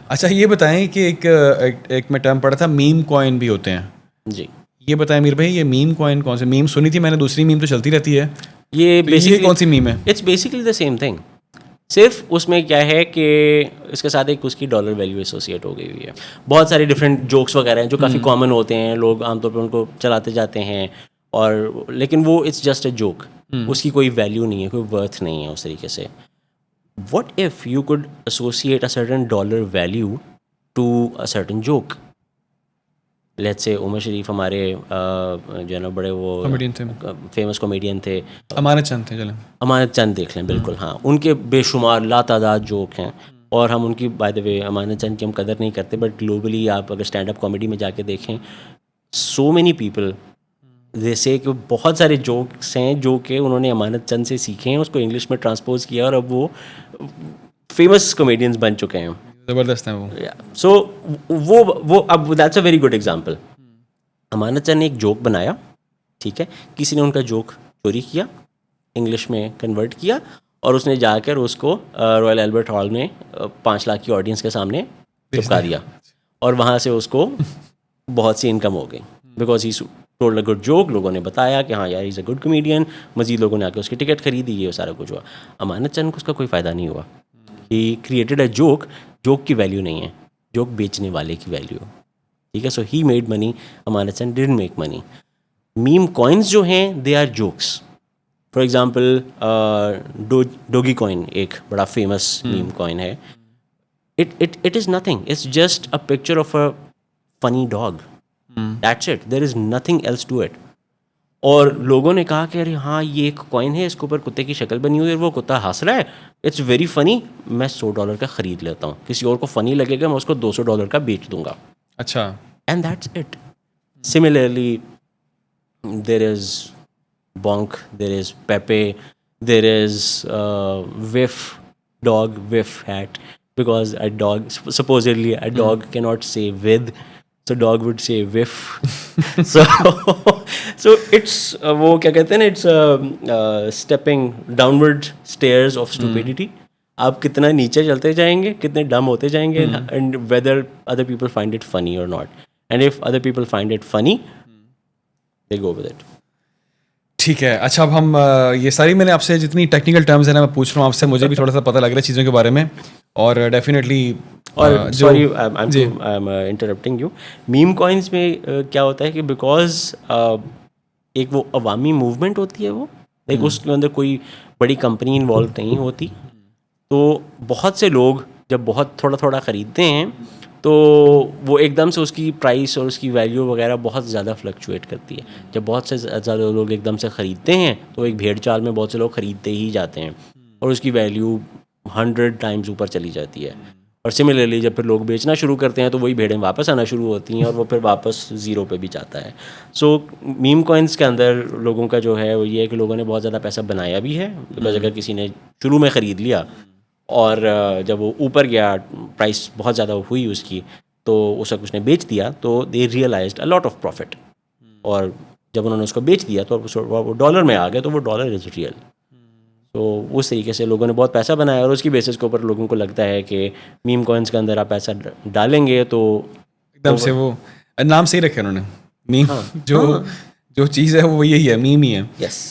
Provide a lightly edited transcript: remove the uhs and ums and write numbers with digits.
اچھا یہ بتائیں کہ ایک میں ٹرم پڑھا تھا میم کوائن بھی ہوتے ہیں. جی یہ بتائیں میر بھائی یہ میم کوائن کون سے؟ میم سنی تھی میں نے, دوسری میم تو چلتی رہتی ہے, یہ بیسکلی کون سی میم ہے؟ It's basically the same thing. صرف اس میں کیا ہے کہ اس کے ساتھ ایک اس کی ڈالر ویلیو ایسوسیٹ ہو گئی ہوئی ہے. بہت سارے ڈفرینٹ جوکس وغیرہ ہیں جو کافی کامن ہوتے ہیں, لوگ عام طور پہ ان کو چلاتے جاتے ہیں, اور لیکن وہ اٹس جسٹ اے جوک, اس کی کوئی ویلیو نہیں ہے, کوئی ورتھ نہیں ہے اس طریقے سے. What if you could associate a certain dollar value to a certain joke? Let's say عمر شریف ہمارے جو ہے نا بڑے وہ فیمس کامیڈین تھے, امانت چند تھے, چلیں امانت چند دیکھ لیں, بالکل ہاں, ان کے بے شمار لاتعداد جوک ہیں, اور ہم ان کی بائی دا وے امانت چند کی ہم قدر نہیں کرتے, بٹ گلوبلی آپ اگر اسٹینڈ اپ کامیڈی میں جا کے دیکھیں, سو مینی پیپل جیسے کہ بہت سارے جوکس ہیں جو کہ انہوں نے امانت چند سے سیکھے ہیں, اس کو انگلش میں ٹرانسپوز کیا, اور اب وہ فیمس کامیڈینز بن چکے ہیں. زبردست ہیں وہ. سو وہ اب that's a very good example. امانت چند نے ایک جوک بنایا, ٹھیک ہے, کسی نے ان کا جوک چوری کیا, انگلش میں کنورٹ کیا, اور اس نے جا کر اس کو رائل البرٹ ہال میں 5 لاکھ کی آڈینس کے سامنے چپکا دیا, اور وہاں سے اس کو بہت سی انکم ہو گئی, because he told a good joke. لوگوں نے بتایا کہ ہاں یار از اے گڈ کمیڈین, مزید لوگوں نے آ کے اس کی ٹکٹ خریدی, یہ سارا کچھ ہوا. امانت چند کو اس کا کوئی فائدہ نہیں ہوا. He created a joke, joke کی ویلیو نہیں ہے, جوک بیچنے والے کی ویلیو, ٹھیک ہے. سو ہی میڈ منی, امانت چند didn't make money. Meme coins جو ہیں they are jokes. For example doge coin ایک بڑا فیمس میم کوائن ہے. It is nothing, it's just a picture of a funny dog, that's it, there is nothing else to it. اور لوگوں نے کہا کہ ارے ہاں یہ ایک کوائن ہے, اس کے اوپر کتے کی شکل بنی ہوئی ہے, وہ کتا ہنس رہا ہے, اٹس ویری فنی, میں $100 کا خرید لیتا ہوں. کسی اور کو فنی لگے گا, میں اس کو $200 کا بیچ دوں گا. اچھا, and that's it. Similarly there is Bonk, there is Pepe, there is wif dog, wif hat, because a dog supposedly a dog cannot say with, so dog would say whiff. so it's وہ کیا کہتے ہیں نا, it's stepping downward stairs of stupidity. آپ کتنا نیچے چلتے جائیں گے, کتنے ڈم ہوتے جائیں گے, and whether other people find it funny or not. And if other people find it funny, they go with it. ٹھیک ہے. اچھا اب ہم یہ ساری میں نے آپ سے جتنی ٹیکنیکل ٹرمز ہیں نا میں پوچھ رہا ہوں آپ سے, مجھے بھی تھوڑا سا پتہ لگ رہا ہے چیزوں کے بارے میں, اور ڈیفینیٹلی. اور sorry I am interrupting you, ma'am coins میں کیا ہوتا ہے کہ بیکاز ایک وہ عوامی موومنٹ ہوتی ہے, وہ ایک اس کے اندر کوئی بڑی کمپنی انوالو نہیں ہوتی, تو بہت سے لوگ جب بہت تھوڑا تھوڑا خریدتے ہیں تو وہ ایک دم سے اس کی پرائس اور اس کی ویلیو وغیرہ بہت زیادہ فلکچویٹ کرتی ہے. جب بہت سے زیادہ لوگ ایک دم سے خریدتے ہیں تو ایک بھیڑ چال میں بہت سے لوگ خریدتے ہی جاتے ہیں, اور اس کی ویلیو 100 ٹائمز اوپر چلی جاتی ہے. اور سملرلی جب پھر لوگ بیچنا شروع کرتے ہیں تو وہی بھیڑیں واپس آنا شروع ہوتی ہیں, اور وہ پھر واپس زیرو پہ بھی جاتا ہے. سو میم کوائنس کے اندر لوگوں کا جو ہے وہ یہ ہے کہ لوگوں نے بہت زیادہ پیسہ بنایا بھی ہے, بیکاز اگر کسی نے شروع میں خرید لیا اور جب وہ اوپر گیا, پرائس بہت زیادہ ہوئی اس کی, تو اس وقت اس نے بیچ دیا, تو they realized a lot of profit. اور جب انہوں نے اس کو بیچ دیا تو وہ ڈالر میں آ گیا, تو وہ ڈالر از ریئل. تو اس طریقے سے لوگوں نے بہت پیسہ بنایا, اور اس کی بیسس کے اوپر لوگوں کو لگتا ہے کہ میم کوائنس کے اندر آپ پیسہ ڈالیں گے تو ایک دم سے وہ نام صحیح رکھے انہوں نے, میم جو چیز ہے وہ یہی ہے, میم ہی ہے. یس